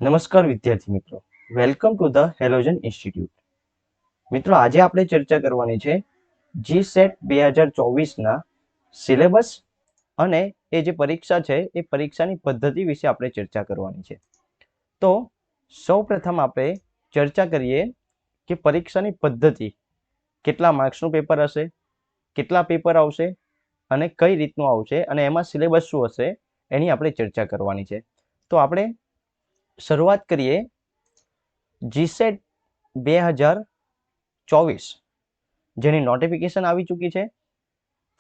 નમસ્કાર વિદ્યાર્થી મિત્રો, welcome to the halogen institute. મિત્રો, આજે આપણે ચર્ચા કરવાની છે જીસેટ 2024ના સિલેબસ અને એ જે પરીક્ષા છે એ પરીક્ષાની પદ્ધતિ વિશે આપણે ચર્ચા કરવાની છે. તો સૌપ્રથમ આપણે ચર્ચા કરીએ કે પરીક્ષાની પદ્ધતિ, કેટલા માર્ક્સનું પેપર હશે, કેટલા પેપર આવશે અને કઈ રીતનું આવશે અને એમાં સિલેબસ શું હશે એની આપણે ચર્ચા કરવાની છે. તો આપણે શરૂઆત કરીએ જીસેટ 2024 જેની નોટિફિકેશન આવી ચૂકી છે,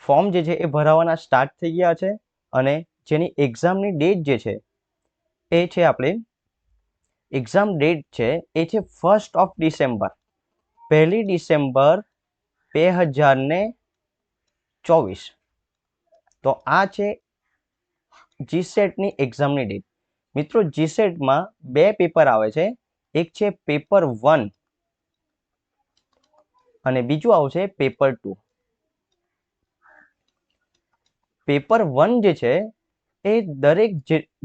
ફોર્મ જે છે એ ભરાવાના સ્ટાર્ટ થઈ ગયા છે અને જેની એક્ઝામની ડેટ જે છે એ છે આપણે એક્ઝામ ડેટ છે એ છે 1 ડિસેમ્બર, 1 ડિસેમ્બર 2024. તો આ છે જીસેટની એક્ઝામની ડેટ. મિત્રો, જીસેટમાં બે પેપર આવે છે, એક છે પેપર 1 અને બીજું આવશે પેપર 2. પેપર 1 જે છે એ દરેક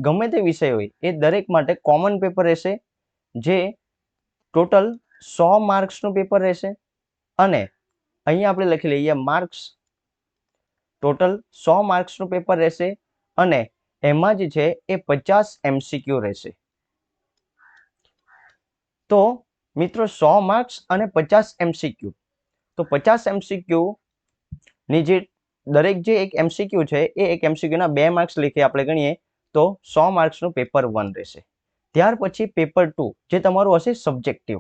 ગમે તે વિષય હોય એ દરેક માટે કોમન પેપર રહેશે, જે ટોટલ 100 માર્ક્સનું પેપર રહેશે અને અહીંયા આપણે લખી લઈએ માર્ક્સ, ટોટલ 100 માર્ક્સનું પેપર રહેશે અને એમાં જે છે એ 50 MCQ રહેશે. તો મિત્રો, 100 માર્ક્સ અને 50 MCQ, તો 50 MCQ ની જે દરેક જે એક MCQ છે એ એક MCQ ના 2 માર્ક્સ લખી આપણે ગણીએ તો 100 માર્ક્સનું પેપર 1 રહેશે. ત્યાર પછી પેપર 2 જે તમારું હશે સબ્જેક્ટિવ.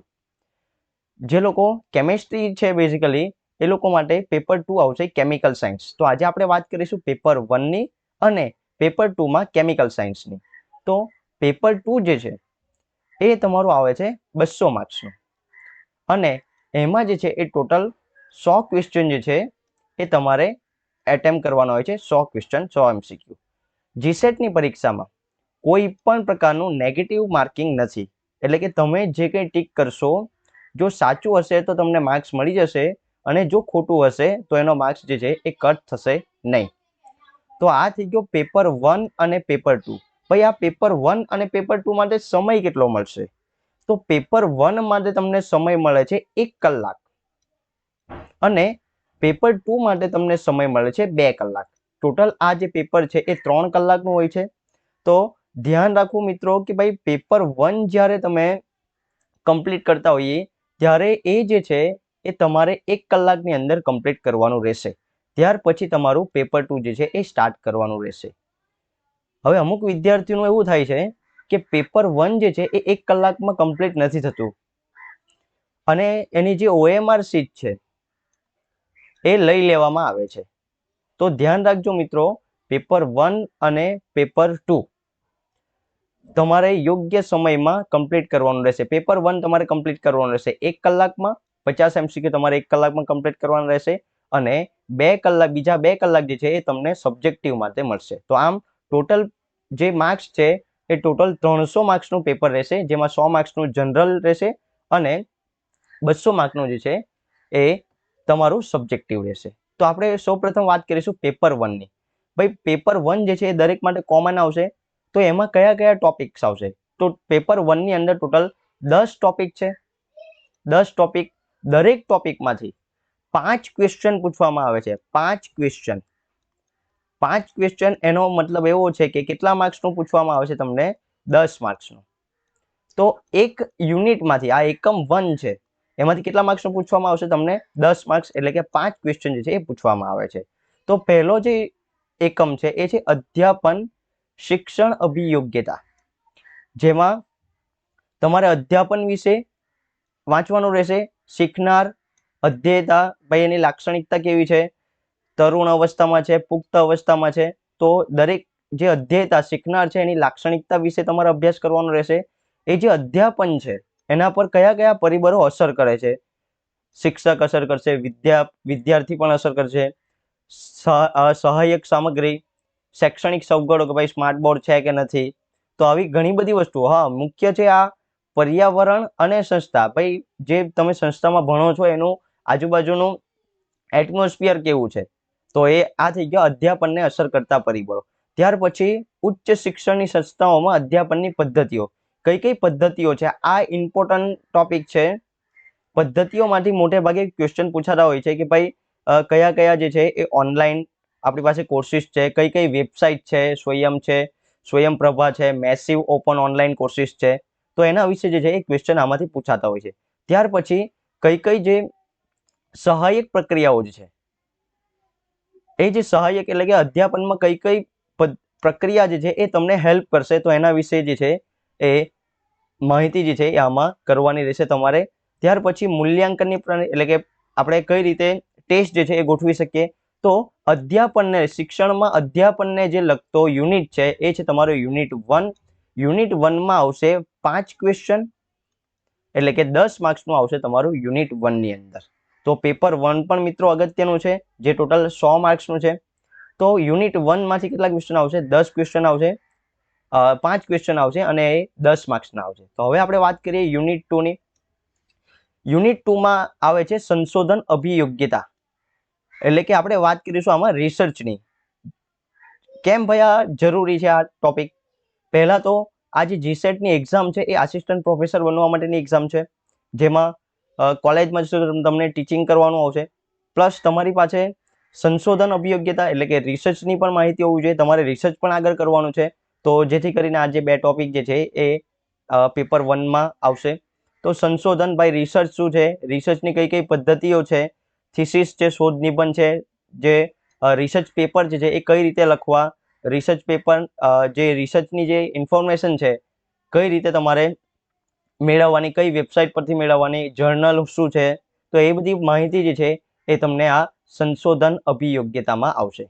જે લોકો કેમેસ્ટ્રી છે બેઝિકલી એ લોકો માટે પેપર 2 આવશે કેમિકલ સાયન્સ. તો આજે આપણે વાત કરીશું પેપર 1 ની અને પેપર 2 માં કેમિકલ સાયન્સની. તો પેપર 2 જે છે એ તમારું આવે છે 200 માર્ક્સનું અને એમાં જે છે એ ટોટલ 100 ક્વેશ્ચન જે છે એ તમારે એટેમ્પ કરવાનો હોય છે, 100 ક્વેશ્ચન, 100 MCQ. જીસેટની પરીક્ષામાં કોઈ પણ પ્રકારનું નેગેટિવ માર્કિંગ નથી, એટલે કે તમે જે કંઈ ટીક કરશો જો સાચું હશે તો તમને માર્ક્સ મળી જશે અને જો ખોટું હશે તો એનો માર્ક્સ જે છે એ કટ થશે નહીં. તો આ થઈ ગયો પેપર 1 અને પેપર 2. ભાઈ, આ પેપર 1 અને પેપર 2 માટે સમય કેટલો મળશે? તો પેપર 1 માટે તમને સમય મળે છે 1 કલાક અને પેપર 2 માટે તમને સમય મળે છે 2 કલાક. ટોટલ આ જે પેપર છે એ 3 કલાકનું હોય છે. તો ધ્યાન રાખવું મિત્રો કે ભાઈ પેપર 1 જ્યારે તમે કમ્પ્લીટ કરતા હોઈએ ત્યારે એ જે છે એ તમારે 1 કલાકની અંદર કમ્પ્લીટ કરવાનું રહેશે. ત્યાર પછી તમારું પેપર 2 જે છે એ સ્ટાર્ટ કરવાનું રહેશે. હવે અમુક વિદ્યાર્થીઓનું એવું થાય છે કે પેપર 1 જે છે એ 1 કલાકમાં કમ્પ્લીટ નથી થતું અને એની જે OMR શીટ છે એ લઈ લેવામાં આવે છે. તો ધ્યાન રાખજો મિત્રો, પેપર 1 અને પેપર 2 તમારે યોગ્ય સમયમાં કમ્પ્લીટ કરવાનું રહેશે. પેપર 1 તમારે કમ્પ્લીટ કરવાનું રહેશે 1 કલાકમાં, 50 MCQ તમારે 1 કલાકમાં કમ્પ્લીટ કરવાનું રહેશે અને 2 કલાક, બીજા 2 કલાક જે છે એ તમને સબ્જેક્ટિવ માટે મળશે. તો આમ ટોટલ જે માર્ક્સ છે એ ટોટલ 300 માર્ક્સનું પેપર રહેશે, જેમાં 100 માર્ક્સનું જનરલ રહેશે અને 200 માર્કનું જે છે એ તમારું સબ્જેક્ટિવ રહેશે. તો આપણે સૌપ્રથમ વાત કરીશું પેપર 1 ની. ભાઈ, પેપર 1 જે છે એ દરેક માટે કોમન આવશે. તો એમાં કયા કયા ટોપિક્સ આવશે? તો પેપર 1 ની અંદર ટોટલ 10 ટોપિક છે. 10 ટોપિક, દરેક ટોપિકમાંથી 5 ક્વેશ્ચન પૂછવામાં આવે છે. 5 ક્વેશ્ચન, 5 ક્વેશ્ચન એનો મતલબ એવો છે કે કેટલા માર્ક્સનું પૂછવામાં આવે છે તમને? 10 માર્ક્સનું. તો એક યુનિટમાંથી, આ એકમ 1 છે એમાંથી કેટલા માર્ક્સનું પૂછવામાં આવશે તમને? 10 માર્ક્સ, એટલે કે 5 ક્વેશ્ચન જે છે એ પૂછવામાં આવે છે. તો પહેલો જે એકમ છે એ છે અધ્યાપન શિક્ષણ અભિયોગ્યતા, જેમાં તમારે અધ્યાપન વિશે વાંચવાનું રહેશે. શીખનાર, અધ્યેયતા, ભાઈ એની લાક્ષણિકતા કેવી છે, તરુણ અવસ્થામાં છે, પુખ્ત અવસ્થામાં છે. તો દરેક જે અધ્યેયતા, શીખનાર છે એની લાક્ષણિકતા વિશે તમારે અભ્યાસ કરવાનો રહેશે. એ જે અધ્યાપન છે એના પર કયા કયા પરિબળો અસર કરે છે? શિક્ષક અસર કરશે, વિદ્યાર્થી પણ અસર કરશે, સહાયક સામગ્રી, શૈક્ષણિક સવગડો કે ભાઈ સ્માર્ટ બોર્ડ છે કે નથી. તો આવી ઘણી બધી વસ્તુઓ. હા, મુખ્ય છે આ પર્યાવરણ અને સંસ્થા. ભાઈ, જે તમે સંસ્થામાં ભણો છો એનું આજુબાજુનું એટમોસ્ફિયર કેવું છે. તો એ આ થઈ ગયા અધ્યાપનને અસર કરતા પરિબળો. ત્યાર પછી ઉચ્ચ શિક્ષણની સંસ્થાઓમાં અધ્યાપનની પદ્ધતિઓ, કઈ પદ્ધતિઓ છે, આ ઇમ્પોર્ટન્ટ ટોપિક છે. પદ્ધતિઓમાંથી મોટે ભાગે ક્વેશ્ચન પૂછાતા હોય છે કે ભાઈ કયા કયા જે છે એ ઓનલાઈન આપણી પાસે કોર્સિસ છે, કઈ વેબસાઇટ છે, સ્વયંપ્રભા છે, મેસિવ ઓપન ઓનલાઈન કોર્સિસ છે. તો એના વિશે જે છે એ ક્વેશ્ચન આમાંથી પૂછાતા હોય છે. ત્યાર પછી કઈ જે સહાયક પ્રક્રિયાઓ છે, એ જે સહાયક એટલે કે અધ્યાપનમાં કઈ પ્રક્રિયા જે છે એ તમને હેલ્પ કરશે, તો એના વિશે જે છે એ માહિતી જે છે એ આમાં કરવાની રહેશે તમારે. ત્યાર પછી મૂલ્યાંકનની એટલે કે આપણે કઈ રીતે ટેસ્ટ જે છે એ ગોઠવી શકીએ. તો અધ્યાપનને શિક્ષણમાં અધ્યાપનને જે લગતો યુનિટ છે એ છે તમારો યુનિટ 1. યુનિટ 1માં આવશે 5 ક્વેશ્ચન, એટલે કે 10 માર્ક્સનું આવશે તમારું યુનિટ 1 ની અંદર. તો પેપર 1 પણ મિત્રો અગત્યનું છે, જે ટોટલ 100 માર્ક્સનું છે. તો યુનિટ 1 માંથી કેટલા ક્વેશ્ચન આવશે? 10 ક્વેશ્ચન આવશે, 5 ક્વેશ્ચન આવશે અને એ 10 માર્ક્સના આવશે. તો હવે આપણે વાત કરીએ યુનિટ 2 ની. યુનિટ 2 માં આવે છે સંશોધન અભિયોગ્યતા, એટલે કે આપણે વાત કરીશું આમાં રિસર્ચની. કેમ ભાઈ આ જરૂરી છે આ ટોપિક? પહેલા તો આ જે જીસેટ ની એક્ઝામ છે એ આસિસ્ટન્ટ પ્રોફેસર બનવા માટેની એક્ઝામ છે, જેમાં કોલેજમાં તમને ટીચિંગ કરવાનું આવશે, પ્લસ તમારી પાસે સંશોધન અભિયોગ્યતા એટલે કે રિસર્ચની પણ માહિતી હોવી જોઈએ. તમારે રિસર્ચ પણ આગળ કરવાનું છે, તો જેથી કરીને આ જે બે ટોપિક જે છે એ પેપર 1 માં આવશે. તો સંશોધન ભાઈ રિસર્ચ શું છે, રિસર્ચની કઈ પદ્ધતિઓ છે, થીસિસ છે, શોધ નિબંધ છે, જે રિસર્ચ પેપર જે છે એ કઈ રીતે લખવા, રિસર્ચ પેપર જે રિસર્ચની જે ઇન્ફોર્મેશન છે કઈ રીતે તમારે મેળવવાની, કઈ વેબસાઇટ પરથી મેળવવાની, જર્નલ શું છે, તો એ બધી માહિતી જે છે એ તમને આ સંશોધન અભિયોગ્યતામાં આવશે.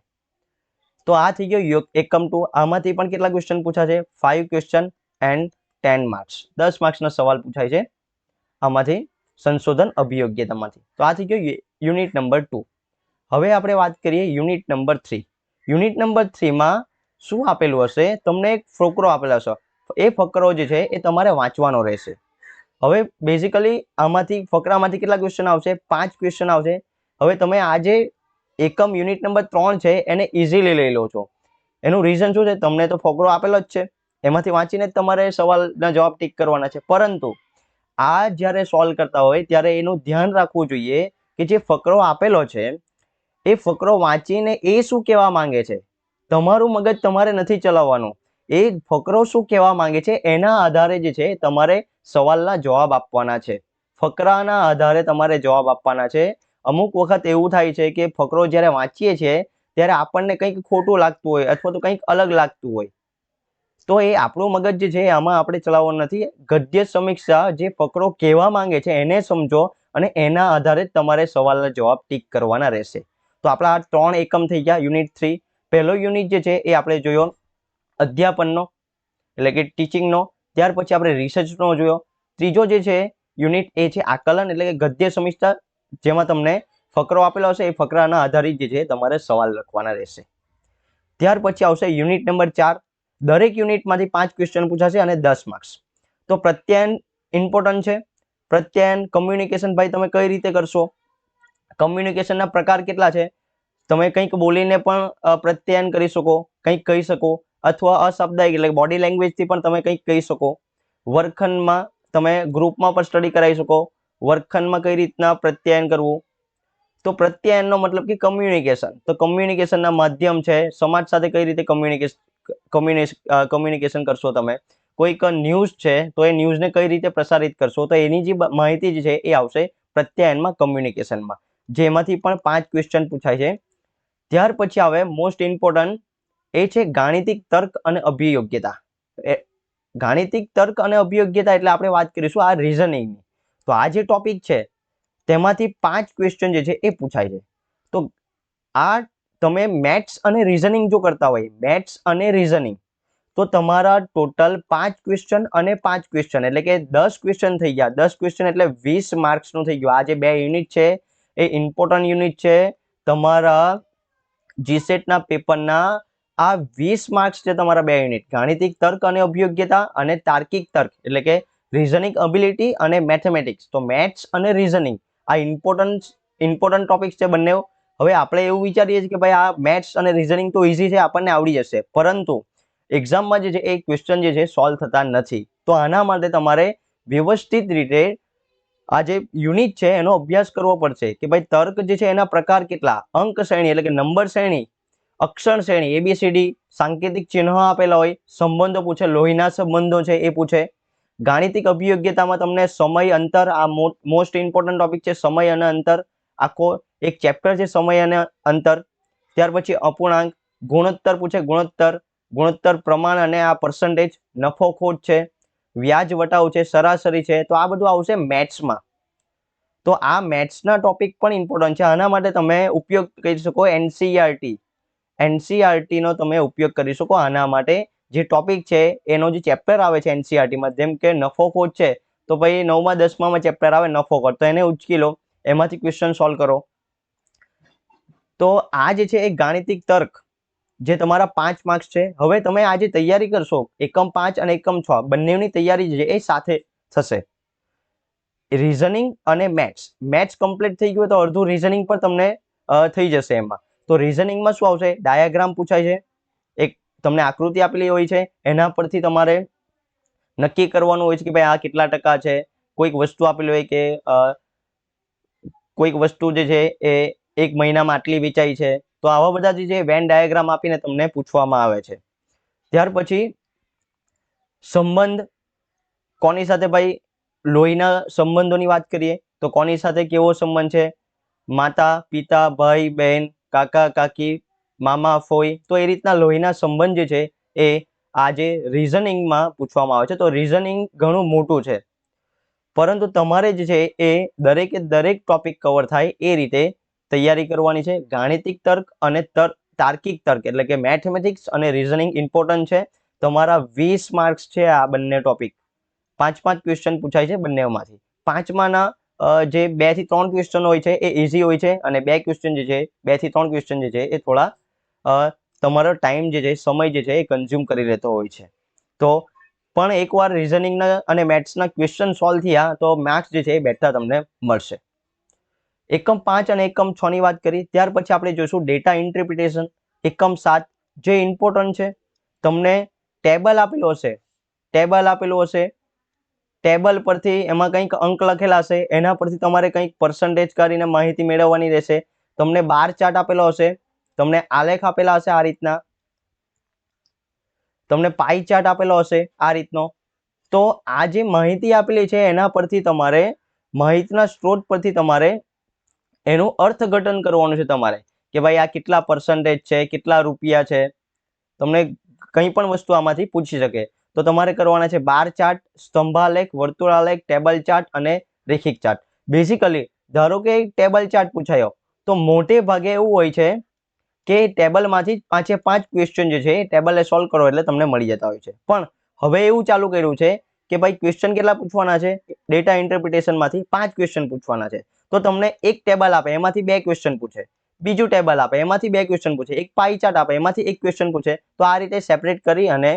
તો આ થઈ ગયો એકમ 2. આમાંથી પણ કેટલા ક્વેશ્ચન પૂછાશે? 5 question and 10 marks. 10 માર્ક્સના સવાલ પૂછાય છે આમાંથી સંશોધન અભિયોગ્યતામાંથી. તો આ થઈ ગયો યુનિટ નંબર 2. હવે આપણે વાત કરીએ યુનિટ નંબર 3. યુનિટ નંબર 3 માં શું આપેલું હશે? તમને એક ફકરો આપેલો હશે. એ ફકરો જે છે એ તમારે વાંચવાનો રહેશે. હવે બેઝિકલી આમાંથી ફકરામાંથી કેટલા ક્વેશ્ચન આવશે? 5 ક્વેશ્ચન આવશે. હવે તમે આ જે એકમ યુનિટ નંબર 3 છે એને ઇઝીલી લઈ લો છો. એનું રીઝન શું છે? તમને તો ફકરો આપેલો જ છે, એમાંથી વાંચીને જ તમારે સવાલના જવાબ ટીક કરવાના છે. પરંતુ આ જ્યારે સોલ્વ કરતા હોય ત્યારે એનું ધ્યાન રાખવું જોઈએ કે જે ફકરો આપેલો છે એ ફકરો વાંચીને એ શું કહેવા માંગે છે, તમારું મગજ તમારે નથી ચલાવવાનું. એ ફકરો શું કહેવા માંગે છે એના આધારે જે છે તમારે સવાલના જવાબ આપવાના છે. ફકરાના આધારે તમારે જવાબ આપવાના છે. અમુક વખત એવું થાય છે કે ફકરો જ્યારે વાંચીએ છીએ ત્યારે આપણને કંઈક ખોટું લાગતું હોય અથવા તો કંઈક અલગ લાગતું હોય, તો એ આપણું મગજ જે છે આમાં આપણે ચલાવવાનું નથી. ગદ્ય સમીક્ષા જે ફકરો કહેવા માંગે છે એને સમજો અને એના આધારે તમારે સવાલના જવાબ ટીક કરવાના રહેશે. તો આપણા આ 3 એકમ થઈ ગયા યુનિટ 3. પહેલો યુનિટ જે છે એ આપણે જોયો અધ્યાપનનો એટલે કે ટીચિંગનો. ત્યાર પછી આપણે રિસર્ચનો જોયો. ત્રીજો જે છે યુનિટ એ છે આકલન એટલે કે ગદ્ય સમીક્ષા, જેમાં તમને ફકરો આપેલો હશે એ ફકરાના આધારિત જે છે તમારે સવાલ લખવાના રહેશે. ત્યાર પછી આવશે યુનિટ નંબર 4. દરેક યુનિટમાંથી 5 ક્વેશ્ચન પૂછાશે અને 10 માર્ક્સ. તો પ્રત્યાયન ઇમ્પોર્ટન્ટ છે. પ્રત્યાયન કમ્યુનિકેશન ભાઈ તમે કઈ રીતે કરશો? કમ્યુનિકેશનના પ્રકાર કેટલા છે? તમે કંઈક બોલીને પણ પ્રત્યાયન કરી શકો, કંઈક કહી શકો, અથવા અશબ્દાયિક એટલે બોડી લેંગ્વેજથી પણ તમે કંઈક કહી શકો. વર્ગખંડમાં તમે ગ્રુપમાં પણ સ્ટડી કરાવી શકો. વર્ગખંડમાં કઈ રીતના પ્રત્યાયન કરવું? તો પ્રત્યાયનનો મતલબ કે કમ્યુનિકેશન. તો કમ્યુનિકેશનના માધ્યમ છે, સમાજ સાથે કઈ રીતે કમ્યુનિકેશન કરશો તમે. કોઈક ન્યૂઝ છે તો એ ન્યૂઝને કઈ રીતે પ્રસારિત કરશો, તો એની જે માહિતી જે છે એ આવશે પ્રત્યાયનમાં, કમ્યુનિકેશનમાં, જેમાંથી પણ 5 ક્વેશ્ચન પૂછાય છે. ત્યાર પછી આવે મોસ્ટ ઇમ્પોર્ટન્ટ, એ છે ગાણિતિક તર્ક અને અભિયોગ્યતા. ગાણિતિક તર્ક અને અભિયોગ્યતા એટલે આપણે વાત કરીશું આ રીઝનિંગની. તો આ જે ટોપિક છે તેમાંથી 5 ક્વેશ્ચન જે છે એ પૂછાય છે. તો આ તમે મેથ્સ અને રીઝનિંગ જો કરતા હોય, મેથ્સ અને રીઝનિંગ, તો તમારા ટોટલ 5 ક્વેશ્ચન અને 5 ક્વેશ્ચન એટલે કે 10 ક્વેશ્ચન થઈ ગયા. 10 ક્વેશ્ચન એટલે 20 માર્ક્સનું થઈ ગયું. આ જે 2 યુનિટ છે એ ઇમ્પોર્ટન્ટ યુનિટ છે. તમારા જીસેટના પેપરના આ 20 માર્ક્સ છે તમારા 2 યુનિટ, ગાણિતિક તર્ક અને અભિયોગ્યતા અને તાર્કિક તર્ક એટલે કે રીઝનિંગ એબિલિટી અને મેથેમેટિક્સ. તો મેથ્સ અને રીઝનિંગ આ ઇમ્પોર્ટન્ટ ટોપિક્સ છે બંને. હવે આપણે એવું વિચારીએ છીએ કે ભાઈ આ મેથ્સ અને રીઝનિંગ તો ઇઝી છે, આપણને આવડી જશે, પરંતુ એક્ઝામમાં જે છે એ ક્વેશ્ચન જે છે સોલ્વ થતા નથી. તો આના માટે તમારે વ્યવસ્થિત રીતે આ જે યુનિટ છે એનો અભ્યાસ કરવો પડશે કે ભાઈ તર્ક જે છે એના પ્રકાર કેટલા, અંક શ્રેણી એટલે કે નંબર શ્રેણી, અક્ષર શ્રેણી ABCD, સાંકેતિક ચિહ્ન આપેલા હોય, સંબંધો પૂછે, લોહીના સંબંધો છે એ પૂછે, ગાણિતિક અભિયોગ્યતામાં તમને સમય અંતર, આ મોસ્ટ ઇમ્પોર્ટન્ટ ટોપિક છે, સમય અને અંતર, આખો એક ચેપ્ટર છે સમય અને અંતર. ત્યાર પછી અપૂર્ણાંક, ગુણોત્તર પૂછે, ગુણોત્તર પ્રમાણ અને આ પર્સન્ટેજ, નફો ખોટ છે, વ્યાજ વટાવ છે, સરાસરી છે. તો આ બધું આવશે મેથ્સમાં. તો આ મેથ્સના ટોપિક પણ ઇમ્પોર્ટન્ટ છે. આના માટે તમે ઉપયોગ કરી શકો એનસીઆરટી નો તમે ઉપયોગ કરી શકો. આના માટે જે ટોપિક છે એનો જે ચેપ્ટર આવે છે એનસીઆરટીમાં, જેમ કે નફો ખોટ છે તો ભાઈ 9મા 10મામાં ચેપ્ટર આવે નફો ખોટ, તો એને ઉચકી લો, એમાંથી ક્વેશ્ચન સોલ્વ કરો. તો આ જે છે એ ગાણિતિક તર્ક જે તમારા 5 માર્ક્સ છે. હવે તમે આજે તૈયારી કરશો એકમ 5 અને એકમ 6 બંનેની તૈયારી છે એ સાથે થશે. રીઝનિંગ અને મેથ્સ કમ્પ્લીટ થઈ ગયું તો અડધું રીઝનિંગ પણ તમને થઈ જશે એમાં. તો રીઝનિંગમાં શું આવશે, ડાયાગ્રામ પૂછાય છે, એક તમને આકૃતિ આપેલી હોય છે, એના પરથી તમારે નક્કી કરવાનું હોય છે કે ભાઈ આ કેટલા ટકા છે. કોઈક વસ્તુ આપેલી હોય કે કોઈક વસ્તુ જે છે એ 1 મહિનામાં આટલી વેચાઈ છે. તો આવા બધા જે છે વેન ડાયાગ્રામ આપીને તમને પૂછવામાં આવે છે. ત્યાર પછી સંબંધ, કોની સાથે ભાઈ લોહીના સંબંધોની વાત કરીએ તો કોની સાથે કેવો સંબંધ છે, માતા પિતા, ભાઈ બહેન, કાકા કાકી, મામા ફોઈ. તો એ રીતના લોહીના સંબંધ જે છે એ આજે રીઝનિંગમાં પૂછવામાં આવે છે. તો રીઝનિંગ ઘણું મોટું છે, પરંતુ તમારે જે છે એ દરેકે દરેક ટોપિક કવર થાય એ રીતે તૈયારી કરવાની છે. ગાણિતિક તર્ક અને તાર્કિક તર્ક એટલે કે મેથેમેટિક્સ અને રીઝનિંગ ઇમ્પોર્ટન્ટ છે. તમારા 20 માર્ક્સ છે આ બંને ટોપિક. 5 ક્વેશ્ચન પૂછાય છે બંનેમાંથી. 5માના જે 2 થી 3 ક્વેશ્ચન હોય છે એ ઇઝી હોય છે અને 2 ક્વેશ્ચન જે છે 2 થી 3 ક્વેશ્ચન જે છે એ થોડા તમારો ટાઈમ જે છે સમય જે છે એ કન્ઝ્યુમ કરી લેતો હોય છે. તો પણ એકવાર રીઝનિંગના અને મેથ્સના ક્વેશ્ચન સોલ્વ થયા તો માર્ક્સ જે છે એ બેઠા તમને મળશે. એકમ 5 અને એકમ 6 ની વાત કરી. ત્યાર પછી આપણે જોઈશું ડેટા ઇન્ટરપ્રિટેશન. એકમ 7 જે ઇમ્પોર્ટન્ટ છે, તમને ટેબલ આપેલું હશે, ટેબલ પરથી એમાં કંઈક અંક લખેલા હશે, એના પરથી તમારે કંઈક પર્સન્ટેજ કરીને માહિતી મેળવવાની રહેશે. તમને બાર ચાર્ટ આપેલો હશે, તમને આલેખ આપેલા હશે આ રીતના, તમને પાઈ ચાર્ટ આપેલો હશે આ રીતનો. તો આ જે માહિતી આપેલી છે એના પરથી તમારે માહિતીના સ્ત્રોત પરથી તમારે એનું અર્થઘટન કરવાનું છે તમારે કે ભાઈ આ કેટલા પર્સન્ટેજ છે, કેટલા રૂપિયા છે. તમને કંઈ પણ વસ્તુ આમાંથી પૂછી શકે. તો તમારે કરવાના છે બાર ચાર્ટ, સ્તંભાલેખ, વર્તુળાલેખ, ટેબલ ચાર્ટ અને રેખિક ચાર્ટ. બેઝિકલી ધારો કે ટેબલ ચાર્ટ પૂછાયો તો મોટે ભાગે એવું હોય છે કે ટેબલમાંથી 5 ક્વેશ્ચન જે છે એ ટેબલે સોલ્વ કરો એટલે તમને મળી જતા હોય છે. પણ હવે એવું ચાલુ કર્યું છે કે ભાઈ ક્વેશ્ચન કેટલા પૂછવાના છે, ડેટા ઇન્ટરપ્રિટેશનમાંથી 5 ક્વેશ્ચન પૂછવાના છે. તો તમને એક ટેબલ આપે એમાંથી 2 ક્વેશ્ચન પૂછે, બીજું ટેબલ આપે એમાંથી 2 ક્વેશ્ચન પૂછે, એક પાઈ ચાર્ટ આપે એમાંથી 1 ક્વેશ્ચન પૂછે. તો આ રીતે સેપરેટ કરી અને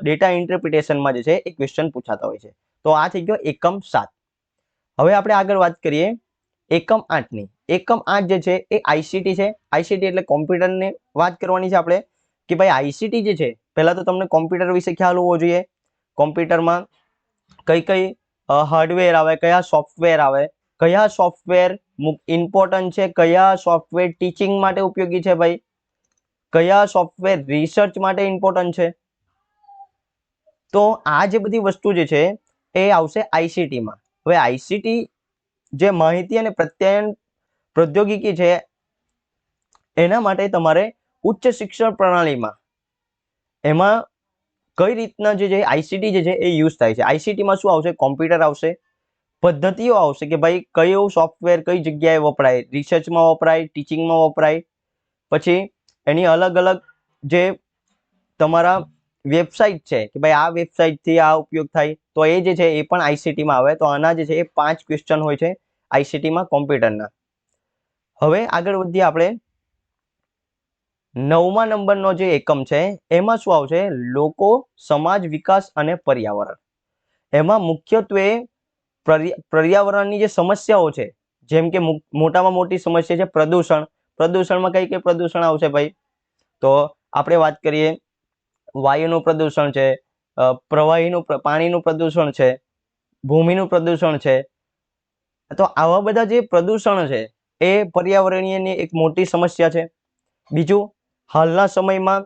ડેટા ઇન્ટરપ્રિટેશનમાં જે છે એ ક્વેશ્ચન પૂછાતા હોય છે. તો આ થઈ ગયો એકમ 7. હવે આપણે આગળ વાત કરીએ એકમ 8ની. એકમ 8 જે છે એ આઈસીટી છે. આઈસીટી એટલે કોમ્પ્યુટરની વાત કરવાની છે આપણે કે ભાઈ આઈસીટી જે છે, પહેલા તો તમને કોમ્પ્યુટર વિશે ખ્યાલ હોવો જોઈએ. કોમ્પ્યુટરમાં કઈ હાર્ડવેર આવે, કયા સોફ્ટવેર આવે, કયા સોફ્ટવેર ઇમ્પોર્ટન્ટ છે, કયા સોફ્ટવેર ટીચિંગ માટે ઉપયોગી છે ભાઈ, કયા સોફ્ટવેર રિસર્ચ માટે ઇમ્પોર્ટન્ટ છે. તો આ જે બધી વસ્તુ જે છે એ આવશે આઈસીટીમાં. હવે આઈસીટી જે માહિતી અને પ્રત્યયન પ્રૌદ્યોગિકી છે એના માટે તમારે ઉચ્ચ શિક્ષણ પ્રણાલીમાં એમાં કઈ રીતના જે આઈસીટી જે છે એ યુઝ થાય છે. આઈસીટીમાં શું આવશે, કોમ્પ્યુટર આવશે, પદ્ધતિઓ આવશે કે ભાઈ કયો સોફ્ટવેર કઈ જગ્યાએ વપરાય, રિસર્ચમાં વપરાય, ટીચિંગમાં વપરાય. પછી એની અલગ અલગ જે તમારા વેબસાઇટ છે કે ભાઈ આ વેબસાઇટથી આ ઉપયોગ થાય, તો એ જે છે એ પણ આઈસીટીમાં આવે. તો આના જે છે એ 5 ક્વેશ્ચન હોય છે આઈસીટીમાં કોમ્પ્યુટરના. હવે આગળ વધીએ આપણે 9મા નંબરનો જે એકમ છે એમાં શું આવશે, લોકો, સમાજ, વિકાસ અને પર્યાવરણ. એમાં મુખ્યત્વે પર્યાવરણની જે સમસ્યાઓ છે, જેમ કે મોટામાં મોટી સમસ્યા છે પ્રદૂષણ. પ્રદૂષણમાં કઈ પ્રદૂષણ આવશે ભાઈ, તો આપણે વાત કરીએ વાયુનું પ્રદૂષણ છે, પાણીનું પ્રદૂષણ છે, ભૂમિનું પ્રદૂષણ છે. તો આવા બધા જે પ્રદૂષણ છે એ પર્યાવરણીયની એક મોટી સમસ્યા છે. બીજું, હાલના સમયમાં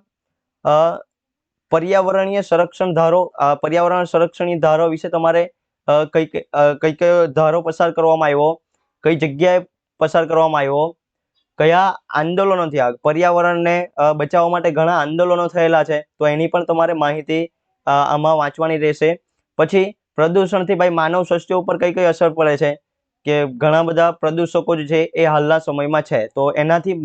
પર્યાવરણીય સંરક્ષણ ધારો, પર્યાવરણ સંરક્ષણની ધારો વિશે તમારે કઈ ધારો પસાર કરવામાં આવ્યો, કઈ જગ્યાએ પસાર કરવામાં આવ્યો, કયા આંદોલનો થયા, પર્યાવરણને બચાવવા માટે ઘણા આંદોલનો થયેલા છે, તો એની પણ તમારે માહિતી આમાં વાંચવાની રહેશે. પછી પ્રદૂષણથી ભાઈ માનવ સ્વાસ્થ્ય ઉપર કઈ કઈ અસર પડે છે, કે ઘણા બધા પ્રદૂષકો જે છે એ હાલના સમયમાં છે, તો એનાથી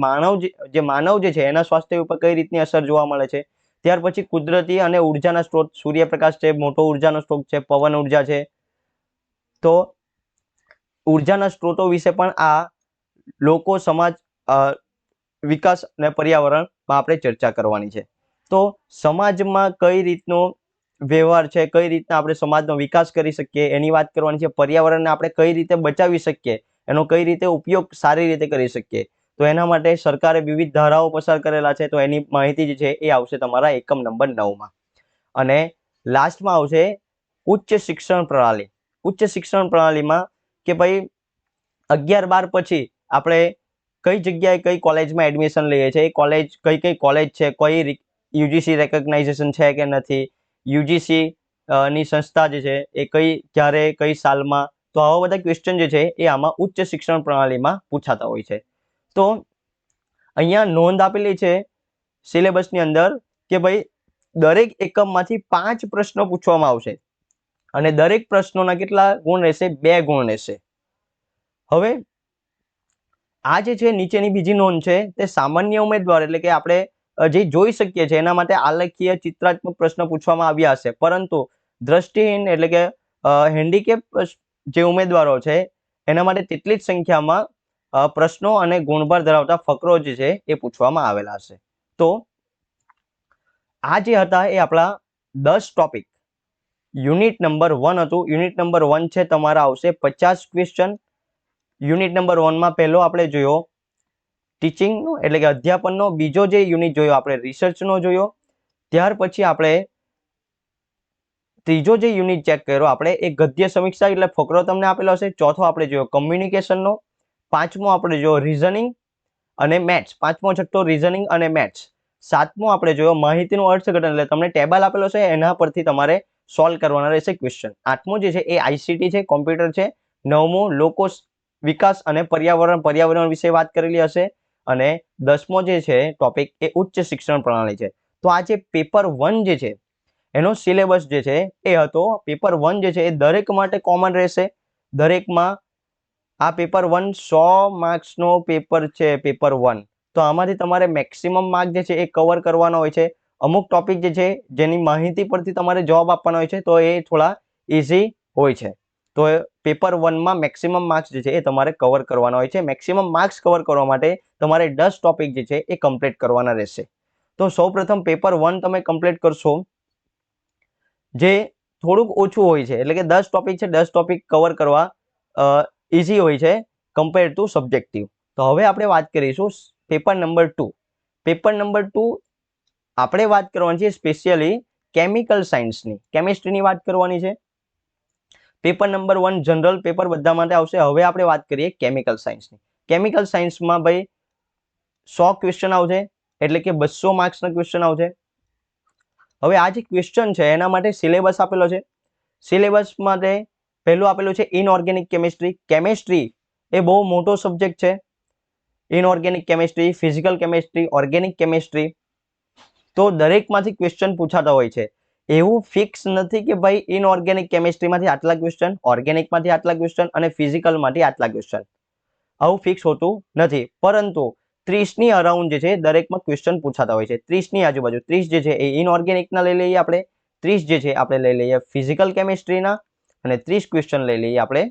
માનવ જે છે એના સ્વાસ્થ્ય ઉપર કઈ રીતની અસર જોવા મળે છે. ત્યાર પછી કુદરતી અને ઉર્જાના સ્ત્રોત, સૂર્યપ્રકાશ છે, મોટો ઉર્જાનો સ્ત્રોત છે, પવન ઉર્જા છે. તો ઉર્જાના સ્ત્રોતો વિશે પણ આ લોકો, સમાજ, વિકાસ અને પર્યાવરણમાં આપણે ચર્ચા કરવાની છે. તો સમાજમાં કઈ રીતનો વ્યવહાર છે, કઈ રીતના આપણે સમાજનો વિકાસ કરી શકીએ એની વાત કરવાની છે. પર્યાવરણને આપણે કઈ રીતે બચાવી શકીએ, એનો કઈ રીતે ઉપયોગ સારી રીતે કરી શકીએ, તો એના માટે સરકારે વિવિધ ધારાઓ પસાર કરેલા છે. તો એની માહિતી જે છે એ આવશે તમારા એકમ નંબર 9માં. અને લાસ્ટમાં આવશે ઉચ્ચ શિક્ષણ પ્રણાલી. ઉચ્ચ શિક્ષણ પ્રણાલીમાં કે ભાઈ 11-12 પછી આપણે કઈ જગ્યાએ કઈ કોલેજમાં એડમિશન લઈએ છીએ, એ કોલેજ કઈ કોલેજ છે, કોઈ યુજીસી રેકોગ્નાઇઝેશન છે કે નથી, યુજીસી ની સંસ્થા જે છે એ ક્યારે, કઈ સાલમાં, તો આવા બધા ક્વેશ્ચન જે છે એ આમાં ઉચ્ચ શિક્ષણ પ્રણાલીમાં પૂછાતા હોય છે. તો અહીંયા નોંધ આપેલી છે સિલેબસની અંદર કે ભાઈ દરેક એકમમાંથી 5 પ્રશ્નો પૂછવામાં આવશે અને દરેક પ્રશ્નોના કેટલા ગુણ રહેશે? 2 ગુણ રહેશે. હવે આ જે છે નીચેની બીજી નોંધ છે તે સામાન્ય ઉમેદવાર એટલે કે આપણે જે જોઈ શકીએ છીએ એના માટે આલેખીય ચિત્રાત્મક પ્રશ્ન પૂછવામાં આવ્યા હશે, પરંતુ દ્રષ્ટિહીન એટલે કે હેન્ડીકેપ જે ઉમેદવારો છે એના માટે તેટલી જ સંખ્યામાં પ્રશ્નો અને ગુણભાર ધરાવતા ફકરો જે છે એ પૂછવામાં આવેલા હશે. તો આ જે હતા એ આપણા 10 ટોપિક. યુનિટ નંબર 1 હતું. યુનિટ નંબર 1 છે તમારા આવશે 50 ક્વેશ્ચન. યુનિટ નંબર 1માં પહેલો આપણે જોયો ટીચિંગનો એટલે કે અધ્યાપનનો, બીજો જે યુનિટ જોયો આપણે રિસર્ચનો જોયો, ત્યાર પછી આપણે ત્રીજો જે યુનિટ ચેક કર્યો આપણે એ ગદ્ય સમીક્ષા એટલે ફકરો તમને આપેલો હશે. ચોથો આપણે જોયો કમ્યુનિકેશનનો, પાંચમો આપણે જોયો રીઝનિંગ અને મેથ્સ, પાંચમો છઠ્ઠો રીઝનિંગ અને મેથ્સ. સાતમો આપણે જોયો માહિતીનું અર્થઘટન એટલે તમને ટેબલ આપેલો છે એના પરથી તમારે સોલ્વ કરવાના રહેશે ક્વેશ્ચન. આઠમો જે છે એ આઈસીટી છે, કોમ્પ્યુટર છે. નવમો લોકો વિકાસ અને પર્યાવરણ વિશે વાત કરેલી હશે. અને 10મો જે છે ટોપિક એ ઉચ્ચ શિક્ષણ પ્રણાલી છે. તો આ જે પેપર 1 જે છે એનો સિલેબસ જે છે એ હતો, પેપર 1 જે છે એ દરેક માટે કોમન રહેશે. દરેકમાં આ પેપર 1 100 માર્ક્સનો પેપર છે, પેપર 1. તો આમાંથી તમારે મેક્સિમમ માર્ક જે છે એ કવર કરવાનો હોય છે. અમુક ટોપિક જે છે જેની માહિતી પરથી તમારે જવાબ આપવાનો હોય છે, તો એ થોડા ઇઝી હોય છે. તો પેપર 1માં મેક્સિમમ માર્ક્સ જે છે એ તમારે કવર કરવાના હોય છે. મેક્સિમમ માર્ક્સ કવર કરવા માટે તમારે 10 ટોપિક જે છે એ કમ્પ્લીટ કરવાના રહેશે. તો સૌપ્રથમ પેપર 1 તમે કમ્પ્લીટ કરશો, જે થોડુંક ઓછું હોય છે, એટલે કે 10 ટોપિક છે, 10 ટોપિક કવર કરવા ઇઝી હોય છે કમ્પેર ટુ સબ્જેક્ટિવ. તો હવે આપણે વાત કરીશું પેપર નંબર 2. પેપર નંબર 2 આપણે વાત કરવાની છે સ્પેશિયલી કેમિકલ સાયન્સની, કેમિસ્ટ્રીની વાત કરવાની છે. પેપર નંબર 1 જનરલ પેપર બધા માટે આવશે. હવે આપણે વાત કરીએ કેમિકલ સાયન્સની. કેમિકલ સાયન્સમાં ભાઈ 100 ક્વેશ્ચન આવશે, એટલે કે 200 માર્ક્સના ક્વેશ્ચન આવશે. હવે આ જે ક્વેશ્ચન છે એના માટે સિલેબસ આપેલો છે. સિલેબસ માટે પહેલું આપેલું છે ઇનઓર્ગેનિક કેમિસ્ટ્રી. કેમિસ્ટ્રી એ બહુ મોટો સબ્જેક્ટ છે. Inorganic chemistry, physical chemistry, organic chemistry. તો દરેકમાંથી ક્વેશ્ચન પૂછાતા હોય છે. એવું ફિક્સ નથી કે ભાઈ ઇનઓર્ગેનિક કેમિસ્ટ્રીમાંથી આટલા ક્વેશ્ચન, ઓર્ગેનિકમાંથી આટલા ક્વેશ્ચન અને ફિઝિકલમાંથી આટલા ક્વેશ્ચન. આવું ફિક્સ હોતું નથી, પરંતુ 30ની અરાઉન્ડ જે છે દરેકમાં ક્વેશ્ચન પૂછાતા હોય છે. 30ની આજુબાજુ. 30 જે છે એ ઇનઓર્ગેનિકના લઈ લઈએ આપણે, 30 જે છે આપણે લઈ લઈએ ફિઝિકલ કેમિસ્ટ્રીના, અને 30 ક્વેશ્ચન લઈ લઈએ આપણે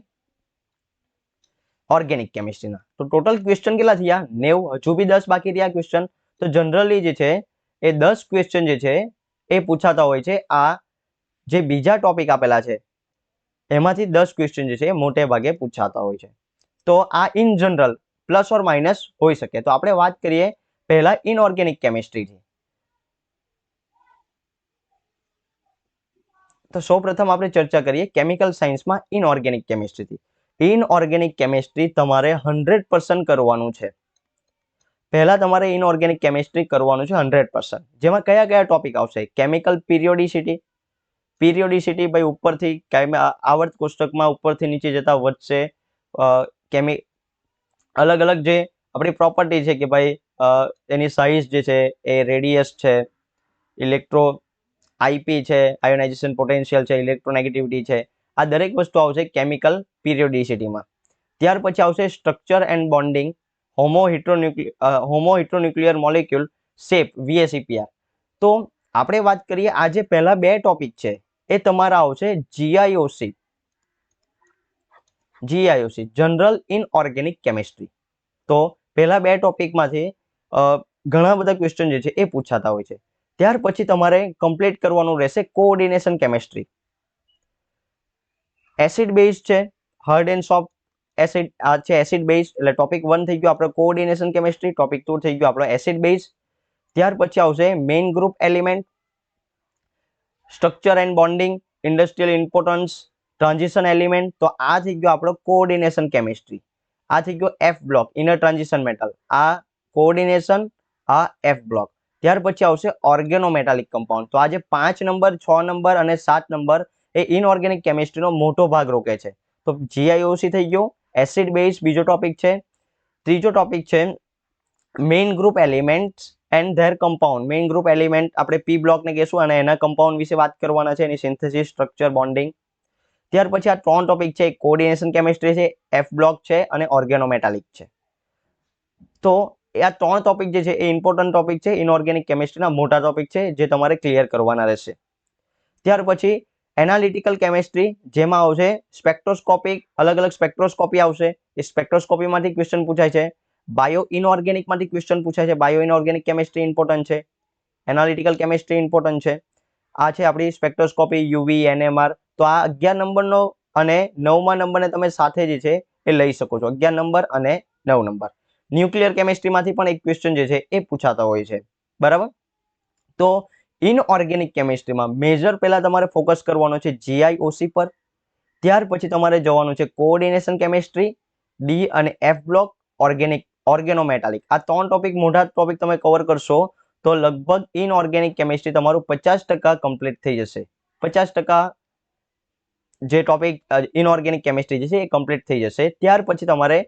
ઓર્ગેનિક કેમિસ્ટ્રીના. તો ટોટલ ક્વેશ્ચન કેટલા થયા? 90. હજુ બી 10 બાકી રહ્યા ક્વેશ્ચન. તો જનરલી જે છે એ 10 ક્વેશ્ચન જે છે એ પૂછાતા હોય છે. આ જે બીજા ટોપિક આપેલા છે એમાંથી 10 ક્વેશ્ચન જે છે એ મોટે ભાગે પૂછાતા હોય છે. તો આ in general plus or minus હોઈ શકે. તો આપણે વાત કરીએ પહેલા ઇનઓર્ગેનિક કેમિસ્ટ્રીથી. તો સૌપ્રથમ આપણે ચર્ચા કરીએ કેમિકલ સાયન્સમાં ઇનઓર્ગેનિક કેમિસ્ટ્રીથી. ઇનઓર્ગેનિક કેમિસ્ટ્રી તમારે 100% કરવાનું છે. પહેલા તમારે ઇનઓર્ગેનિક કેમિસ્ટ્રી કરવાનું છે 100%. જેમાં કયા કયા ટોપિક આવશે? કેમિકલ પીરિયોડિસિટી. પીરિયોડિસિટી ભાઈ ઉપરથી આવર્ત કોષ્ટકમાં ઉપરથી નીચે જતા વધશે. અલગ અલગ જે આપણી પ્રોપર્ટી છે કે ભાઈ એની સાઇઝ જે છે એ રેડિયસ છે, ઇલેક્ટ્રો આઈપી છે, આયોનાઇઝેશન પોટેન્શિયલ છે, ઇલેક્ટ્રોનેગેટિવિટી છે, આ દરેક વસ્તુ આવશે કેમિકલ પીરિયોડિસિટીમાં. ત્યાર પછી આવશે structure and bonding, homo heteronuclear molecule shape VSEPR. તો આપણે વાત કરીએ આ જે પહેલા બે ટોપિક છે એ તમારા આવશે GIOC જનરલ ઇનઓર્ગેનિક કેમિસ્ટ્રી. તો પહેલા બે ટોપિકમાંથી ઘણા બધા ક્વેશ્ચન જે છે એ પૂછાતા હોય છે. ત્યાર પછી તમારે કમ્પ્લીટ કરવાનું રહેશે કોઓર્ડિનેશન કેમિસ્ટ્રી. એસિડ બેઝ છે, હાર્ડ એન્ડ સોફ્ટ એસિડ આ છે એસિડ બેઝ, એટલે ટોપિક 1 થઈ ગયો આપણો કોઓર્ડિનેશન કેમિસ્ટ્રી, ટોપિક 2 થઈ ગયો આપણો એસિડ બેઝ. ત્યાર પછી આવશે main group element, structure and bonding, industrial importance, transition element. તો આ થઈ ગયો આપણો કોઓર્ડિનેશન કેમિસ્ટ્રી. આ થઈ ગયો F block, inner transition metal, આ કોઓર્ડિનેશન, આ F બ્લોક. ત્યાર પછી આવશે ઓર્ગેનોમેટાલિક કમ્પાઉન્ડ. તો આ જે 5 નંબર, 6 નંબર અને 7 નંબર એ ઇનઓર્ગેનિક કેમિસ્ટ્રીનો મોટો ભાગ રોકે છે. તો GIOC થઈ ગયો, એસિડ બેઝ બીજો ટોપિક છે. ત્રીજો ટોપિક છે main group elements and there compound. Main group element આપણે P બ્લોકને કહેશું અને એના કમ્પાઉન્ડ વિશે વાત કરવાના છે, એની સિન્થેસિસ, સ્ટ્રક્ચર, બોન્ડિંગ. ત્યાર પછી આ 3 ટોપિક છે, કોઓર્ડિનેશન કેમિસ્ટ્રી છે, F બ્લોક છે અને ઓર્ગેનોમેટાલિક છે. તો આ 3 ટોપિક જે છે એ ઇમ્પોર્ટન્ટ ટોપિક છે, ઇનઓર્ગેનિક કેમિસ્ટ્રીના મોટા ટોપિક છે જે તમારે ક્લિયર કરવાના રહેશે. ત્યાર પછી એનાલિટિકલ કેમિસ્ટ્રી, જેમાં આવશે સ્પેક્ટ્રોસ્કોપિક, અલગ અલગ સ્પેક્ટ્રોસ્કોપી આવશે. એ સ્પેક્ટ્રોસ્કોપીમાંથી ક્વેશ્ચન પૂછાય છે. બાયો ઇનઓર્ગેનિકમાંથી ક્વેશ્ચન પૂછાય છે. બાયો ઇનઓર્ગેનિક કેમિસ્ટ્રી ઇમ્પોર્ટન્ટ છે, એનાલિટિકલ કેમિસ્ટ્રી ઇમ્પોર્ટન્ટ છે. આ છે આપણી સ્પેક્ટ્રોસ્કોપી, UV, NMR. તો આ 11 નંબરનો અને 9મા નંબરને તમે સાથે જે છે એ લઈ શકો છો, 11 નંબર અને 9 નંબર. ન્યુક્લિયર કેમિસ્ટ્રીમાંથી પણ એક ક્વેશ્ચન જે છે એ પૂછાતા હોય છે, બરાબર. તો ઇનઓર્ગેનિક કેમિસ્ટ્રીમાં મેજર પહેલા તમારે ફોકસ કરવાનો છે GIOC પર. ત્યાર પછી તમારે જવાનું છે કોઓર્ડિનેશન કેમિસ્ટ્રી, D અને F બ્લોક, ઓર્ગેનોમેટાલિક. આ 3 ટોપિક મોટા ટોપિક તમે કવર કરશો તો લગભગ ઇનઓર્ગેનિક કેમિસ્ટ્રી તમારું 50% કમ્પ્લીટ થઈ જશે. 50% જે ટોપિક ઇનઓર્ગેનિક કેમિસ્ટ્રી છે એ કમ્પ્લીટ થઈ જશે. ત્યાર પછી તમારે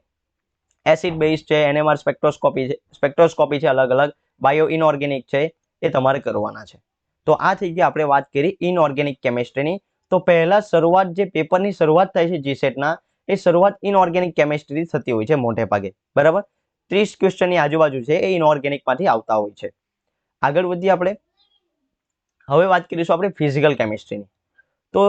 એસિડ બેઝ છે, NMR સ્પેક્ટ્રોસ્કોપી છે, અલગ અલગ બાયો ઇનઓર્ગેનિક છે, એ તમારે કરવાના છે. તો આ થઈ ગઈ આપણે વાત કરી ઇનઓર્ગેનિક કેમિસ્ટ્રીની. તો પહેલા શરૂઆત જે પેપરની શરૂઆત થાય છે GSETના, એ શરૂઆત ઇનઓર્ગેનિક કેમિસ્ટ્રીથી થતી હોય છે મોટે ભાગે, બરાબર. 30 ક્વેશ્ચનની આજુબાજુ છે એ ઇનઓર્ગેનિકમાંથી આવતા હોય છે. આગળ વધીએ આપણે. હવે વાત કરીશું આપણે ફિઝિકલ કેમિસ્ટ્રીની. તો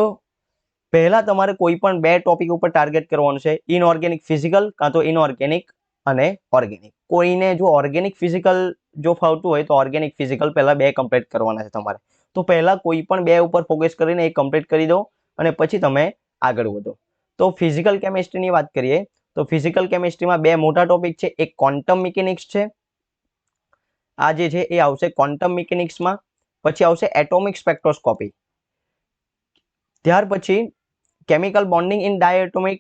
પહેલા તમારે કોઈ પણ બે ટોપિક ઉપર ટાર્ગેટ કરવાનું છે, ઇનઓર્ગેનિક ફિઝિકલ કાં તો ઇનઓર્ગેનિક અને ઓર્ગેનિક. કોઈને જો ઓર્ગેનિક ફિઝિકલ જો ફાવતું હોય તો ઓર્ગેનિક ફિઝિકલ પહેલા બે કમ્પ્લીટ કરવાના છે તમારે. તો પહેલા કોઈ પણ બે ઉપર ફોકસ કરીને એ કમ્પ્લીટ કરી દો અને પછી તમે આગળ વધો. તો ફિઝિકલ કેમિસ્ટ્રીની વાત કરીએ તો ફિઝિકલ કેમિસ્ટ્રીમાં બે મોટા ટોપિક છે. એક ક્વોન્ટમ મિકેનિક્સ છે, આ જે છે એ આવશે ક્વોન્ટમ મિકેનિક્સમાં. પછી આવશે એટોમિક સ્પેક્ટ્રોસ્કોપી. ત્યાર પછી chemical bonding in diatomic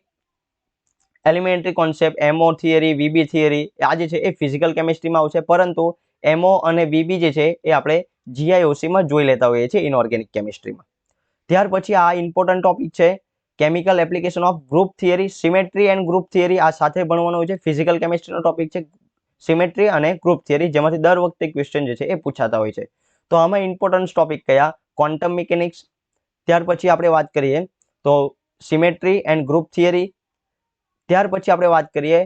elementary concept, MO theory, VB theory, આ જે છે એ ફિઝિકલ કેમિસ્ટ્રીમાં આવશે. પરંતુ MO અને VB જે છે એ આપણે GIOCમાં જોઈ લેતા હોઈએ છીએ ઇનઓર્ગેનિક કેમિસ્ટ્રીમાં. ત્યાર પછી આ ઇમ્પોર્ટન્ટ ટોપિક છે chemical application of group theory, symmetry and group theory. આ સાથે ભણવાનો હોય છે. ફિઝિકલ કેમિસ્ટ્રીનો ટોપિક છે સિમેટ્રી અને ગ્રુપ થિયરી, જેમાંથી દર વખતે ક્વેશ્ચન જે છે એ પૂછાતા હોય છે. તો આમાં ઇમ્પોર્ટન્ટ ટોપિક કયા? Quantum mechanics. ત્યાર પછી આપણે વાત કરીએ તો સિમેટ્રી એન્ડ ગ્રુપ થિયરી. ત્યાર પછી આપણે વાત કરીએ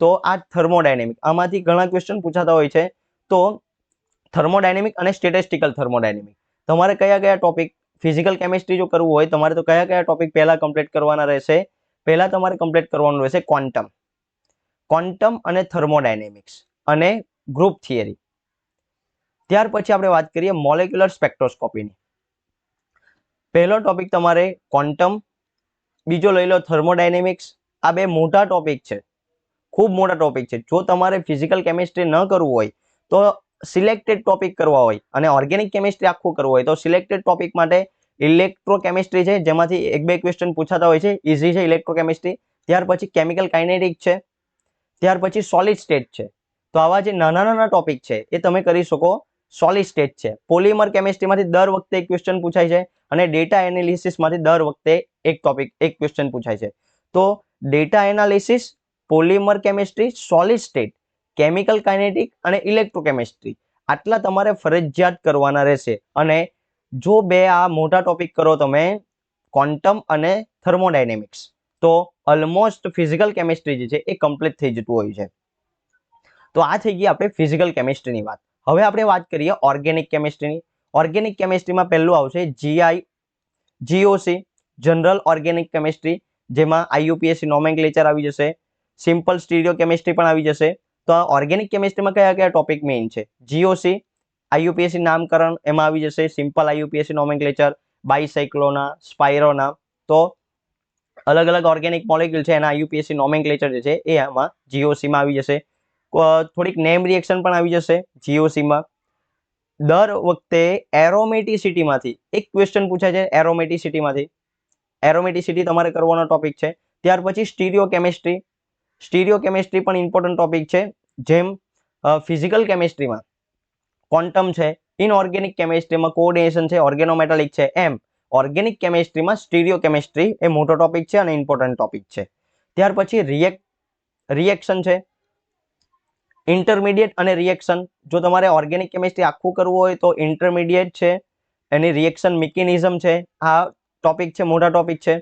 તો આ થર્મોડાયનેમિક. આમાંથી ઘણા ક્વેશ્ચન પૂછાતા હોય છે. તો થર્મોડાયનેમિક અને સ્ટેટિસ્ટિકલ થર્મોડાયનેમિક. તમારે કયા કયા ટોપિક ફિઝિકલ કેમિસ્ટ્રી જો કરવું હોય તમારે તો કયા કયા ટોપિક પહેલા કમ્પ્લીટ કરવાના રહેશે? પહેલા તમારે કમ્પ્લીટ કરવાનું રહેશે ક્વોન્ટમ અને થર્મોડાયનેમિક્સ અને ગ્રુપ થિયરી. ત્યાર પછી આપણે વાત કરીએ મોલેક્યુલર સ્પેક્ટ્રોસ્કોપીની. પહેલો ટોપિક તમારે ક્વોન્ટમ, બીજો લઈ લો થર્મોડાયનેમિક્સ. આ બે મોટા ટોપિક છે, ખૂબ મોટા ટોપિક છે. જો તમારે ફિઝિકલ કેમિસ્ટ્રી ન કરવું હોય તો સિલેક્ટેડ ટોપિક કરવા હોય અને ઓર્ગેનિક કેમિસ્ટ્રી આખું કરવું હોય તો સિલેક્ટેડ ટોપિક માટે ઇલેક્ટ્રોકેમિસ્ટ્રી છે, જેમાંથી 1-2 ક્વેશ્ચન પૂછાતા હોય છે, ઇઝી છે ઇલેક્ટ્રોકેમિસ્ટ્રી. ત્યાર પછી કેમિકલ કાઇનેટિક છે, ત્યાર પછી સોલિડ સ્ટેટ છે. તો આવા જે નાના નાના ટોપિક છે એ તમે કરી શકો. સોલિડ સ્ટેટ છે. પોલિમર કેમિસ્ટ્રીમાંથી દર વખતે એક ક્વેશ્ચન પૂછાય છે અને ડેટા એનાલિસિસમાંથી દર વખતે એક ક્વેશ્ચન પૂછાય છે. તો data analysis, polymer chemistry, solid state, chemical kinetic અને ઇલેક્ટ્રોકેમિસ્ટ્રી આટલા તમારે ફરજિયાત કરવાના રહેશે. અને જો બે આ મોટા ટોપિક કરો તમે, ક્વોન્ટમ અને થર્મોડાયનેમિક્સ, તો ઓલમોસ્ટ ફિઝિકલ કેમિસ્ટ્રી જે છે એ કમ્પ્લીટ થઈ જતું હોય છે. તો આ થઈ ગઈ આપણે ફિઝિકલ કેમિસ્ટ્રીની વાત. હવે આપણે વાત કરીએ ઓર્ગેનિક કેમિસ્ટ્રીની. ઓર્ગેનિક કેમિસ્ટ્રીમાં પહેલું આવશે જીઓસી, જનરલ ઓર્ગેનિક કેમિસ્ટ્રી, જેમાં IUPAC નોમેનક્લેચર આવી જશે, સિમ્પલ સ્ટીરિયો કેમિસ્ટ્રી પણ આવી જશે. તો આ ઓર્ગેનિક કેમિસ્ટ્રીમાં કયા કયા ટોપિક મેઇન છે? જીઓસી, IUPAC નામકરણ એમાં આવી જશે, સિમ્પલ IUPAC નોમેનક્લેચર, બાયસાયક્લોના, સ્પાયરોના. તો અલગ અલગ ઓર્ગેનિક મોલેક્યુલ છે એના IUPAC નોમેનક્લેચર જે છે એ આમાં જીઓસીમાં આવી જશે. થોડીક નેમ રિએક્શન પણ આવી જશે જીઓસીમાં. દર વખતે એરોમેટિસિટીમાંથી એક ક્વેશ્ચન પૂછાય છે. એરોમેટિસિટી તમારે કરવાનો ટોપિક છે. ત્યાર પછી સ્ટીરિયો કેમિસ્ટ્રી પણ ઇમ્પોર્ટન્ટ ટોપિક છે. જેમ ફિઝિકલ કેમિસ્ટ્રીમાં ક્વોન્ટમ છે, ઇનઓર્ગેનિક કેમિસ્ટ્રીમાં કોઓર્ડિનેશન છે, ઓર્ગેનોમેટાલિક છે, એમ ઓર્ગેનિક કેમિસ્ટ્રીમાં સ્ટીરિયો કેમિસ્ટ્રી એ મોટો ટોપિક છે અને ઇમ્પોર્ટન્ટ ટોપિક છે. ત્યાર પછી રિએક્શન છે, ઇન્ટરમીડિયેટ અને રિએક્શન. જો તમારે ઓર્ગેનિક કેમિસ્ટ્રી આખું કરવું હોય તો ઇન્ટરમીડિયેટ છે, એની રિએક્શન મિકેનિઝમ છે, આ ટોપિક છે, મોટા ટોપિક છે.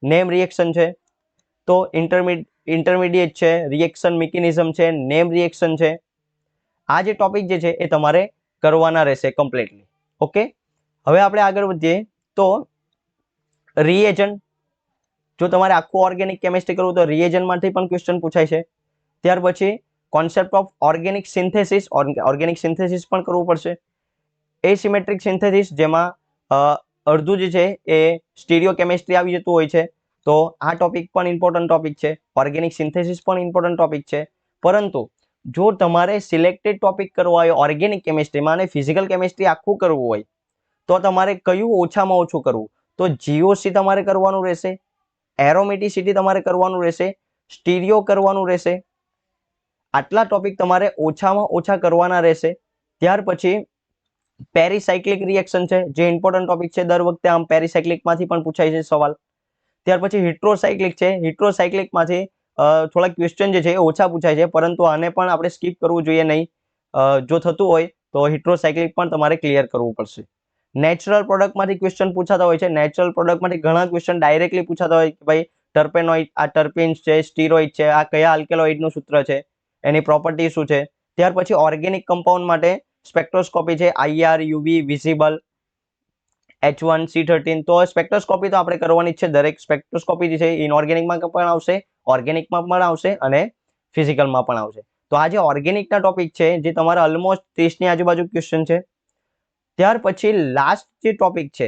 નેમ રિએક્શન છે, તો ઇન્ટરમીડિયેટ છે, રિએક્શન મિકેનિઝમ છે, નેમ રિએક્શન છે. આ જે ટોપિક જે છે એ તમારે કરવાના રહેશે કમ્પ્લીટલી. ઓકે, હવે આપણે આગળ વધીએ. તો રિએજન્ટ, જો તમારે આખું ઓર્ગેનિક કેમિસ્ટ્રી કરવું તો રિએજન્ટમાંથી પણ ક્વેશ્ચન પૂછાય છે. ત્યાર પછી કોન્સેપ્ટ ઓફ ઓર્ગેનિક સિન્થેસિસ પણ કરવું પડશે. એસિમેટ્રિક સિન્થેસિસ, જેમાં અડધું જે છે એ સ્ટીરિયો કેમિસ્ટ્રી આવી જતું હોય છે. તો આ ટોપિક પણ ઇમ્પોર્ટન્ટ ટોપિક છે. ઓર્ગેનિક સિન્થેસિસ પણ ઇમ્પોર્ટન્ટ ટોપિક છે. પરંતુ જો તમારે સિલેક્ટેડ ટોપિક કરવો હોય ઓર્ગેનિક કેમિસ્ટ્રીમાં અને ફિઝિકલ કેમિસ્ટ્રી આખું કરવું હોય તો તમારે કયું ઓછામાં ઓછું કરવું? તો જીઓસી તમારે કરવાનું રહેશે, એરોમેટિસિટી તમારે કરવાનું રહેશે, સ્ટીરિયો કરવાનું રહેશે. આટલા ટોપિક તમારે ઓછામાં ઓછા કરવાના રહેશે. ત્યાર પછી પેરીસાયક્લિક રિએક્શન છે, જે ઇમ્પોર્ટન્ટ ટોપિક છે. દર વખતે આમ પેરીસાયક્લિકમાંથી પણ પૂછાય છે સવાલ. ત્યાર પછી હિટ્રોસાયક્લિક છે. હિટ્રોસાયક્લિકમાંથી થોડા ક્વેશ્ચન જે છે એ ઓછા પૂછાય છે, પરંતુ આને પણ આપણે સ્કીપ કરવું જોઈએ નહીં. જો થતું હોય તો હિટ્રોસાયક્લિક પણ તમારે ક્લિયર કરવું પડશે. નેચરલ પ્રોડક્ટમાંથી ક્વેશ્ચન પૂછાતા હોય છે. નેચરલ પ્રોડક્ટમાંથી ઘણા ક્વેશ્ચન ડાયરેક્ટલી પૂછાતા હોય કે ભાઈ ટર્પેનોઇડ, આ ટર્પિન્સ છે, સ્ટીરોઇડ છે, આ કયા આલ્કેલોઇડનું સૂત્ર છે, એની પ્રોપર્ટી શું છે. ત્યાર પછી ઓર્ગેનિક કમ્પાઉન્ડ માટે સ્પેક્ટ્રોસ્કોપી છે, IR, UV, visible, H1, C13. તો સ્પેક્ટ્રોસ્કોપી તો આપણે કરવાની જ છે. દરેક સ્પેક્ટ્રોસ્કોપી જે છે ઇનઓર્ગેનિકમાં પણ આવશે, ઓર્ગેનિકમાં પણ આવશે અને ફિઝિકલમાં પણ આવશે. તો આ જે ઓર્ગેનિકના ટોપિક છે જે તમારા ઓલમોસ્ટ 30ની આજુબાજુ ક્વેશ્ચન છે. ત્યાર પછી લાસ્ટ જે ટોપિક છે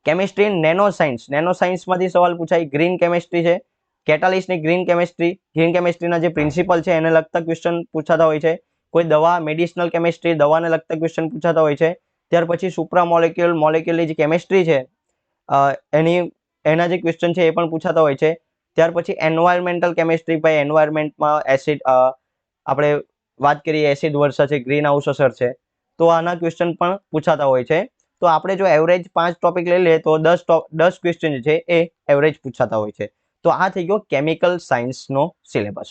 કેમિસ્ટ્રી નેનો સાયન્સમાંથી સવાલ પૂછાય. ગ્રીન કેમિસ્ટ્રી છે, કેટાલિસ્ટની ગ્રીન કેમિસ્ટ્રીના જે પ્રિન્સિપલ છે એને લગતા ક્વેશ્ચન પૂછાતા હોય છે. કોઈ દવા, મેડિસિનલ કેમિસ્ટ્રી, દવાને લગતા ક્વેશ્ચન પૂછાતા હોય છે. ત્યાર પછી સુપ્રા મોલેક્યુલની જે કેમિસ્ટ્રી છે એના જે ક્વેશ્ચન છે એ પણ પૂછાતા હોય છે. ત્યાર પછી એન્વાયરમેન્ટલ કેમિસ્ટ્રી, ભાઈ એન્વાયરમેન્ટમાં એસિડ, આપણે વાત કરીએ એસિડ વર્ષા છે, ગ્રીન હાઉસ અસર છે, તો આના ક્વેશ્ચન પણ પૂછાતા હોય છે. તો આપણે જો એવરેજ 5 ટોપિક લઈ લઈએ તો 10 ક્વેશ્ચન જે છે એ એવરેજ પૂછાતા હોય છે. તો આ થઈ ગયો કેમિકલ સાયન્સનો સિલેબસ.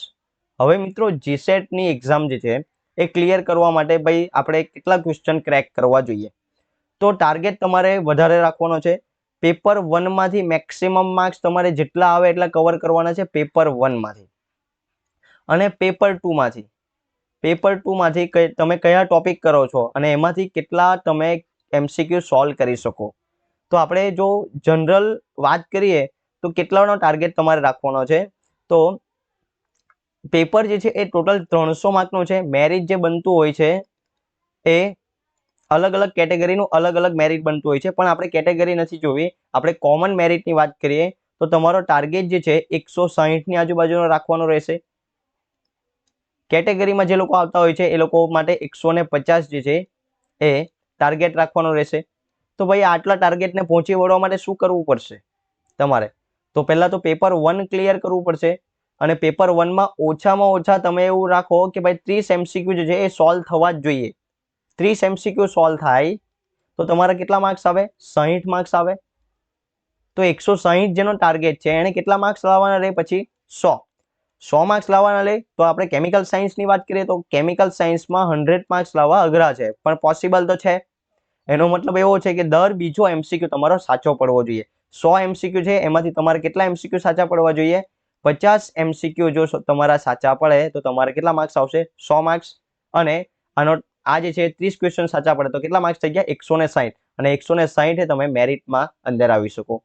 હવે મિત્રો જીસેટની એક્ઝામ જે છે એ ક્લિયર કરવા માટે ભાઈ આપણે કેટલા ક્વેશ્ચન ક્રેક કરવા જોઈએ? તો ટાર્ગેટ તમારે વધારે રાખવાનો છે. પેપર 1 માંથી મેક્સિમમ માર્ક્સ તમારે જેટલા આવે એટલા કવર કરવાના છે પેપર 1 માંથી. અને પેપર 2 માંથી તમે કયા ટોપિક કરો છો અને એમાંથી કેટલા તમે MCQ સોલ્વ કરી શકો. તો આપણે જો જનરલ વાત કરીએ તો કેટલાનો ટાર્ગેટ તમારે રાખવાનો છે? તો પેપર જે છે એ ટોટલ 300 માર્કનું છે. મેરિટ જે બનતું હોય છે એ અલગ અલગ કેટેગરીનું અલગ અલગ મેરિટ બનતું હોય છે, પણ આપણે કેટેગરી નથી જોવી, આપણે કોમન મેરિટની વાત કરીએ તો તમારો ટાર્ગેટ જે છે 160ની આજુબાજુનો રાખવાનો રહેશે. કેટેગરીમાં જે લોકો આવતા હોય છે એ લોકો માટે 150 જે છે એ ટાર્ગેટ રાખવાનો રહેશે. તો ભાઈ આટલા ટાર્ગેટને પહોંચી વળવા માટે શું કરવું પડશે તમારે? તો પહેલા તો પેપર 1 ક્લિયર કરવું પડશે અને પેપર 1 માં ઓછામાં ઓછા તમે એવું રાખો કે ભાઈ 30 MCQ જે છે એ સોલ્વ થવા જ જોઈએ. 30 MCQ સોલ્વ થાય તો તમારા કેટલા માર્ક્સ આવે? 60 માર્ક્સ આવે. તો 160 જેનો ટાર્ગેટ છે એને કેટલા માર્ક્સ લાવવાના રહે પછી? 100 માર્ક્સ લાવવાના રહે. તો આપણે કેમિકલ સાયન્સની વાત કરીએ તો કેમિકલ સાયન્સમાં 100 માર્ક્સ લાવવા અઘરા છે, પણ પોસિબલ તો છે. એનો મતલબ એવો છે કે દર બીજો MCQ તમારો સાચો પડવો જોઈએ. 100 MCQ છે એમાંથી તમારે કેટલા MCQ સાચા પડવા જોઈએ? 50 MCQ જો તમારા સાચા પડે તો તમારે કેટલા માર્ક્સ આવશે? 100 માર્ક્સ. અને આનો આ જે છે 30 ક્વેશ્ચન સાચા પડે તો કેટલા માર્ક્સ થઈ ગયા? 160. અને 160 તમે મેરિટમાં અંદર આવી શકો.